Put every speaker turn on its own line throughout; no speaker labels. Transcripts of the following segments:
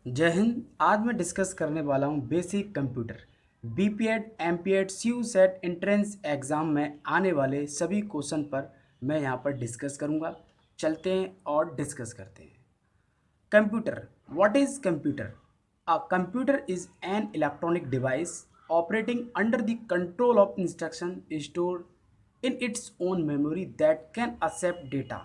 जय हिंद। आज मैं डिस्कस करने वाला हूँ basic computer BPEd MPEd CU SET entrance exam में आने वाले सभी क्वेश्चन पर मैं यहाँ पर डिस्कस करूँगा। चलते हैं और डिस्कस करते हैं। Computer, what is computer? A computer is an electronic device operating under the control of instruction store in its own memory that can accept data.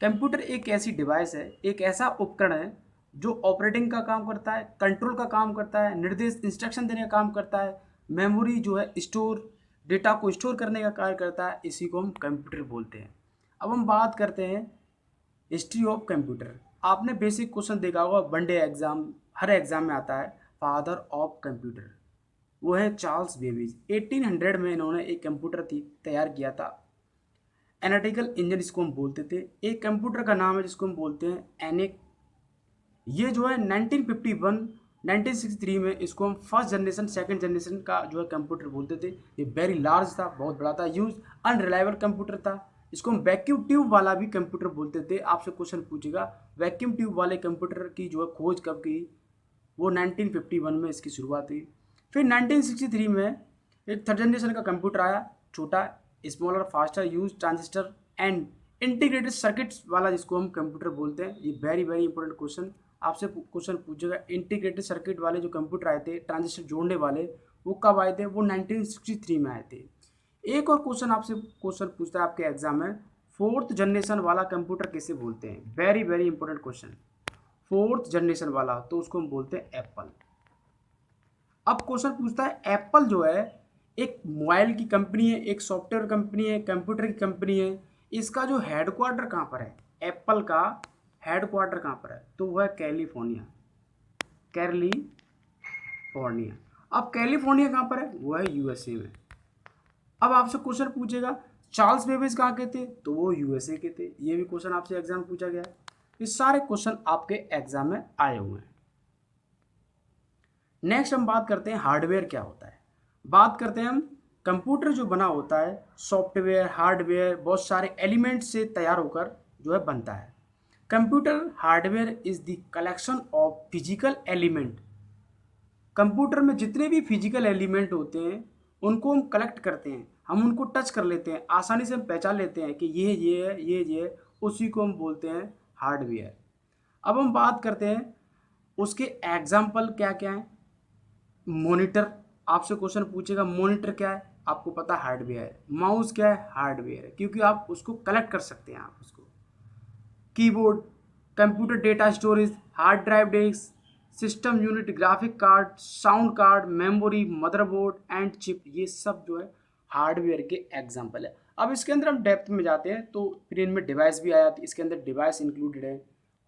Computer एक ऐसी डिवाइस है, एक ऐसा उपकरण है जो ऑपरेटिंग का काम करता है, कंट्रोल का काम करता है, निर्देश इंस्ट्रक्शन देने का काम करता है, मेमोरी जो है स्टोर डेटा को स्टोर करने का कार्य करता है। इसी को हम कंप्यूटर बोलते हैं। अब हम बात करते हैं हिस्ट्री ऑफ कंप्यूटर। आपने बेसिक क्वेश्चन देखा होगा, वनडे एग्जाम, हर एग्जाम में आता है। फादर ऑफ कंप्यूटर वो है चार्ल्स बेबेज। 1800 में इन्होंने एक कंप्यूटर थी तैयार किया था। एनालिटिकल इंजन इसको हम बोलते थे। एक कंप्यूटर का नाम है जिसको हम बोलते हैं एनिक। ये जो है 1951 1963 में इसको हम फर्स्ट जनरेशन सेकंड जनरेशन का जो है कंप्यूटर बोलते थे। ये वेरी लार्ज था, बहुत बड़ा था, यूज अनरिलायबल कंप्यूटर था। इसको हम वैक्यूम ट्यूब वाला भी कंप्यूटर बोलते थे। आपसे क्वेश्चन पूछेगा वैक्यूम ट्यूब वाले कंप्यूटर की जो है खोज कब की? वो 1951 में इसकी शुरुआत हुई। फिर 1963 में एक थर्ड जनरेशन का कंप्यूटर आया, छोटा, smaller, faster, use transistor and integrated circuits वाला, जिसको हम कंप्यूटर बोलते हैं। ये वेरी वेरी इंपॉर्टेंट क्वेश्चन आपसे क्वेश्चन पूछेगा। इंटीग्रेटेड सर्किट वाले जो कंप्यूटर आए थे, ट्रांजिस्टर जोड़ने वाले, वो कब आए थे? वो 1963 में आए थे। एक और क्वेश्चन आपसे क्वेश्चन पूछता है आपके एग्जाम में, फोर्थ जनरेशन वाला कंप्यूटर किसे बोलते हैं? Very very important question. Fourth generation वाला तो उसको हम बोलते हैं एप्पल। अब क्वेश्चन पूछता है एप्पल जो है एक मोबाइल की कंपनी है, एक सॉफ्टवेयर कंपनी है, कंप्यूटर की कंपनी है। इसका जो हेडक्वार्टर कहाँ पर है? एप्पल का हेडक्वार्टर कहाँ पर है? तो वह है कैलिफोर्निया। कैलिफोर्निया। अब कैलिफोर्निया कहाँ पर है? वो है यूएसए में। अब आपसे क्वेश्चन पूछेगा चार्ल्स बेबेज कहाँ के थे? तो वो यूएसए के थे। ये भी क्वेश्चन आपसे एग्जाम में पूछा गया है। ये सारे क्वेश्चन आपके एग्जाम में आए हुए हैं। नेक्स्ट हम बात करते हैं हार्डवेयर क्या होता है। बात करते हैं हम कंप्यूटर जो बना होता है सॉफ्टवेयर, हार्डवेयर, बहुत सारे एलिमेंट से तैयार होकर जो है बनता है। Computer hardware is the collection of physical element. Computer में जितने भी फिजिकल एलिमेंट होते हैं उनको हम कलेक्ट करते हैं, हम उनको टच कर लेते हैं, आसानी से हम पहचान लेते हैं कि ये है, ये है, उसी को हम बोलते हैं हार्डवेयर। अब हम बात करते हैं उसके एग्जाम्पल क्या क्या हैं। मॉनिटर, आपसे क्वेश्चन पूछेगा मॉनिटर क्या है? आपको पता हार्डवेयर है। माउस क्या है? हार्डवेयर है, क्योंकि आप उसको कलेक्ट कर सकते हैं आप उसको। Keyboard, computer data storage, hard drive disk, system unit, graphic card, sound card, memory, motherboard and chip, ये सब जो है हार्डवेयर के एग्जाम्पल है। अब इसके अंदर हम डेप्थ में जाते हैं तो फिर इनमें डिवाइस भी आ जाती है। इसके अंदर डिवाइस इंक्लूडेड है,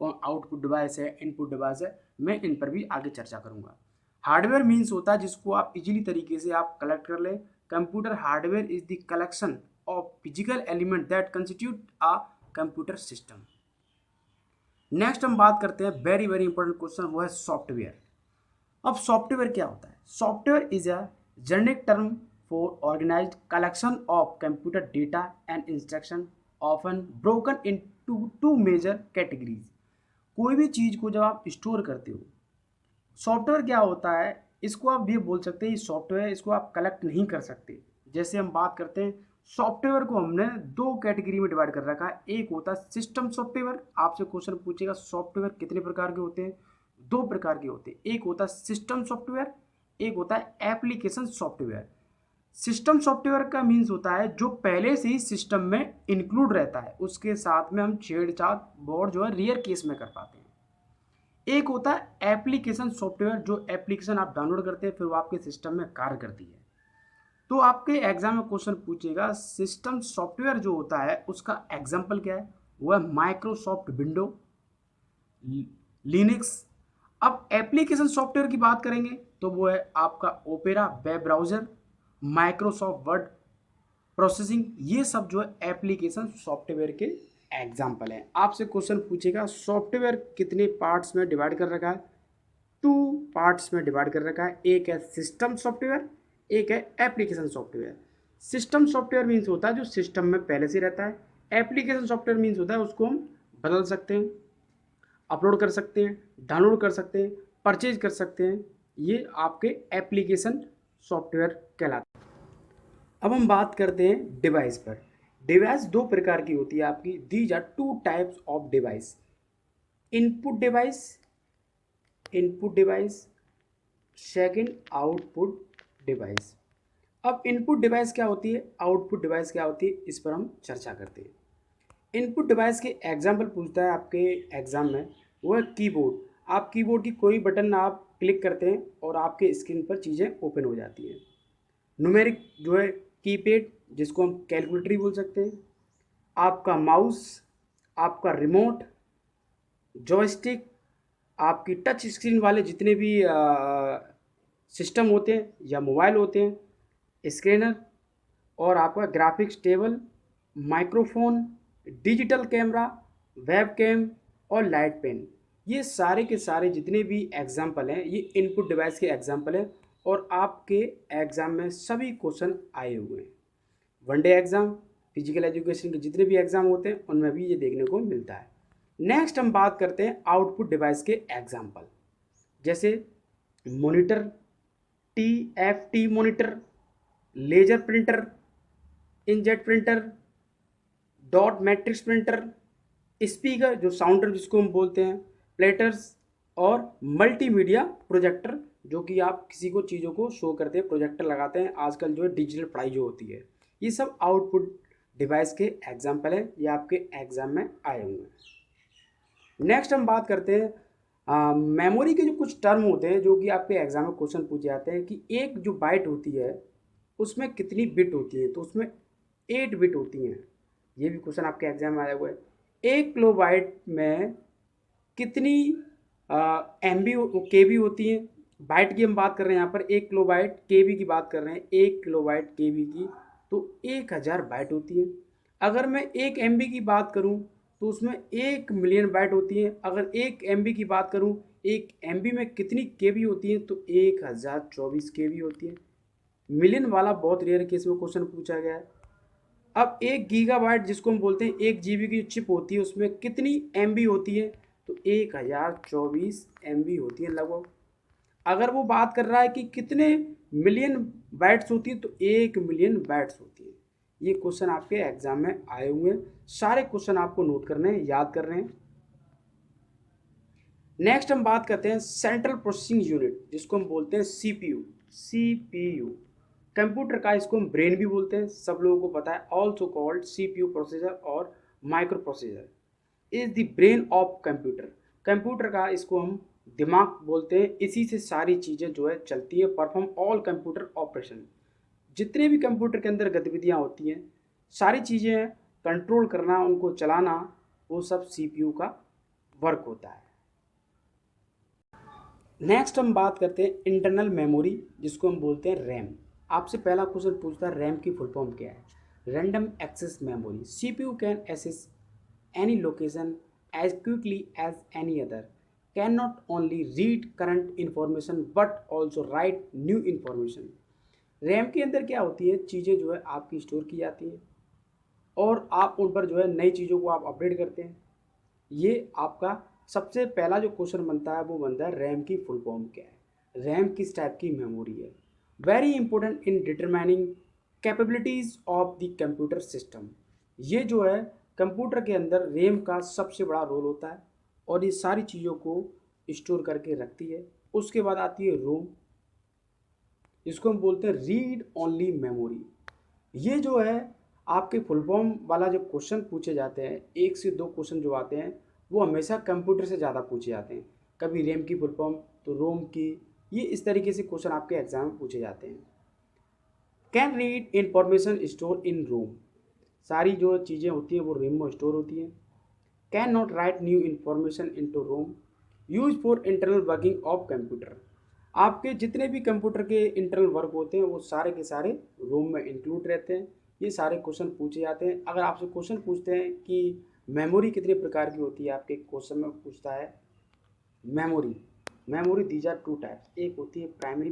कौन आउटपुट डिवाइस है, इनपुट डिवाइस है, मैं इन पर भी आगे चर्चा करूंगा। हार्डवेयर मीन्स होता है जिसको आप इजीली तरीके से आप कलेक्ट कर लें। Computer hardware is the collection of physical element that constitute a computer system. Next हम बात करते हैं वेरी वेरी इंपॉर्टेंट क्वेश्चन, वो है सॉफ्टवेयर। अब सॉफ्टवेयर क्या होता है? Software is a generic term for organized collection of computer data and instruction often broken into two major categories. कोई भी चीज को जब आप स्टोर करते हो, सॉफ्टवेयर क्या होता है, इसको आप ये बोल सकते हैं सॉफ्टवेयर, इसको आप कलेक्ट नहीं कर सकते। जैसे हम बात करते हैं सॉफ्टवेयर को हमने दो कैटेगरी में डिवाइड कर रखा है। एक होता है सिस्टम सॉफ्टवेयर। आपसे क्वेश्चन पूछेगा सॉफ्टवेयर कितने प्रकार के होते हैं? दो प्रकार के होते हैं। एक होता है सिस्टम सॉफ्टवेयर, एक होता है एप्लीकेशन सॉफ्टवेयर। सिस्टम सॉफ्टवेयर का मीन्स होता है जो पहले से ही सिस्टम में इंक्लूड रहता है, उसके साथ में हम छेड़छाड़ बहुत जो है रेयर केस में कर पाते हैं। एक होता है एप्लीकेशन सॉफ्टवेयर, जो एप्लीकेशन आप डाउनलोड करते हैं फिर वो आपके सिस्टम में कार्य करती है। तो आपके एग्जाम में क्वेश्चन पूछेगा सिस्टम सॉफ्टवेयर जो होता है उसका एग्जाम्पल क्या है? वो है माइक्रोसॉफ्ट विंडो, लिनक्स। अब एप्लीकेशन सॉफ्टवेयर की बात करेंगे तो वो है आपका opera web browser, Microsoft word processing. ये सब जो है एप्लीकेशन सॉफ्टवेयर के एग्जाम्पल हैं। आपसे क्वेश्चन पूछेगा सॉफ्टवेयर कितने पार्ट्स में डिवाइड कर रखा है? टू पार्ट्स में डिवाइड कर रखा है। एक है सिस्टम सॉफ्टवेयर, एक है application software. System software means होता है जो सिस्टम में पहले से रहता है। एप्लीकेशन सॉफ्टवेयर मीन्स होता है उसको हम बदल सकते हैं, अपलोड कर सकते हैं, डाउनलोड कर सकते हैं, परचेज कर सकते हैं। ये आपके एप्लीकेशन सॉफ्टवेयर कहलाते हैं। अब हम बात करते हैं डिवाइस पर। डिवाइस दो प्रकार की होती है आपकी। These are two types of device, input device, second output device. अब इनपुट डिवाइस क्या होती है, आउटपुट डिवाइस क्या होती है, इस पर हम चर्चा करते हैं। इनपुट डिवाइस के एग्जाम्पल पूछता है आपके एग्जाम में, वो है कीबोर्ड। आप कीबोर्ड की कोई बटन आप क्लिक करते हैं और आपके स्क्रीन पर चीज़ें ओपन हो जाती हैं। न्यूमेरिक जो है कीपैड, जिसको हम कैलकुलेटर बोल सकते हैं। आपका माउस, आपका रिमोट, जॉयस्टिक, आपकी टच स्क्रीन वाले जितने भी सिस्टम होते हैं या मोबाइल होते हैं, स्कैनर, और आपका graphics table, microphone, digital camera, webcam और लाइट पेन। ये सारे के सारे जितने भी एग्जाम्पल हैं ये इनपुट डिवाइस के एग्जाम्पल हैं और आपके एग्ज़ाम में सभी क्वेश्चन आए हुए हैं। वनडे एग्ज़ाम, फिजिकल एजुकेशन के जितने भी एग्ज़ाम होते हैं उनमें भी ये देखने को मिलता है। नेक्स्ट हम बात करते हैं आउटपुट डिवाइस के एग्जाम्पल, जैसे monitor, TFT monitor, laser printer, inkjet printer, dot matrix printer, speaker जो साउंडर जिसको हम बोलते हैं, प्लेटर्स, और मल्टीमीडिया प्रोजेक्टर जो कि आप किसी को चीज़ों को शो करते हैं, प्रोजेक्टर लगाते हैं आजकल जो है डिजिटल पढ़ाई जो होती है। ये सब आउटपुट डिवाइस के एग्जाम्पल हैं, ये आपके एग्जाम में आए हुए हैं। नेक्स्ट हम बात करते हैं मेमोरी के जो कुछ टर्म होते हैं जो कि आपके एग्जाम में क्वेश्चन पूछे जाते हैं कि एक जो बाइट होती है उसमें कितनी बिट होती है, तो उसमें 8 बिट होती हैं। ये भी क्वेश्चन आपके एग्जाम में आया हुआ है। 1 किलोबाइट में कितनी MB KB होती हैं। बाइट की हम बात कर रहे हैं यहाँ पर, 1 किलोबाइट KB की बात कर रहे हैं, 1 किलोबाइट KB की तो 1000 बाइट होती है। अगर मैं 1 MB की बात करूँ तो उसमें 1 मिलियन बाइट होती है। अगर 1 MB की बात करूँ, 1 MB में कितनी KB होती है, तो 1024 KB होती है। मिलियन वाला बहुत रेयर केस में क्वेश्चन पूछा गया है। अब 1 गीगाबाइट जिसको हम बोलते हैं, 1 GB की चिप होती है, उसमें कितनी MB होती है, तो 1024 MB होती है लगभग। अगर वो बात कर रहा है कि कितने मिलियन बाइट्स होती है, तो 1 मिलियन बाइट्स होती है। ये क्वेश्चन आपके एग्जाम में आए हुए हैं। सारे क्वेश्चन आपको नोट करने हैं, याद कर रहे हैं। नेक्स्ट हम बात करते हैं सेंट्रल प्रोसेसिंग यूनिट जिसको हम बोलते हैं CPU। कंप्यूटर का इसको हम ब्रेन भी बोलते हैं, सब लोगों को पता है। ऑल्सो कॉल्ड CPU प्रोसेसर और micro processor is the brain of computer. Computer का इसको हम दिमाग बोलते हैं। इसी से सारी चीज़ें जो है चलती है। परफॉर्म ऑल कंप्यूटर ऑपरेशन, जितने भी कंप्यूटर के अंदर गतिविधियाँ होती हैं, सारी चीज़ें कंट्रोल करना, उनको चलाना, वो सब CPU का वर्क होता है। नेक्स्ट हम बात करते हैं इंटरनल मेमोरी जिसको हम बोलते हैं रैम। आपसे पहला क्वेश्चन पूछता है रैम की फुल फॉर्म क्या है। Random access memory. CPU can access any location as quickly as any other, can not only read current information but also write new information. RAM के अंदर क्या होती है, चीज़ें जो है आपकी स्टोर की जाती हैं और आप उन पर जो है नई चीज़ों को आप अपडेट करते हैं। ये आपका सबसे पहला जो क्वेश्चन बनता है वो बनता है रैम की फुल फॉर्म क्या है, रैम किस टाइप की मेमोरी है। Very important in determining capabilities of the computer system. ये जो है कंप्यूटर के अंदर रैम का सबसे बड़ा रोल होता है और ये सारी चीज़ों को स्टोर करके रखती है। उसके बाद आती है रोम, जिसको हम बोलते हैं रीड ओनली मेमोरी। ये जो है आपके फुल फॉर्म वाला जो क्वेश्चन पूछे जाते हैं, 1 से 2 क्वेश्चन जो आते हैं वो हमेशा कंप्यूटर से ज़्यादा पूछे जाते हैं। कभी रैम की फुल फॉर्म तो रोम की, ये इस तरीके से क्वेश्चन आपके एग्जाम में पूछे जाते हैं। Can read information store in ROM, सारी जो चीज़ें होती हैं वो रैम में स्टोर होती हैं। Can not write new information into ROM, use for internal working of computer. आपके जितने भी कंप्यूटर के इंटरनल वर्क होते हैं वो सारे के सारे रोम में इंक्लूड रहते हैं। ये सारे क्वेश्चन पूछे जाते हैं। अगर आपसे क्वेश्चन पूछते हैं कि मेमोरी कितने प्रकार की होती है, आपके क्वेश्चन में पूछता है memory these are two types. एक होती है प्राइमरी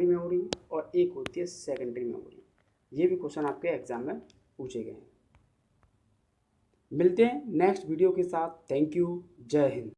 मेमोरी और एक होती है सेकेंडरी मेमोरी। ये भी क्वेश्चन आपके एग्जाम में पूछे गए हैं। मिलते हैं नेक्स्ट वीडियो के साथ। थैंक यू, जय हिंद।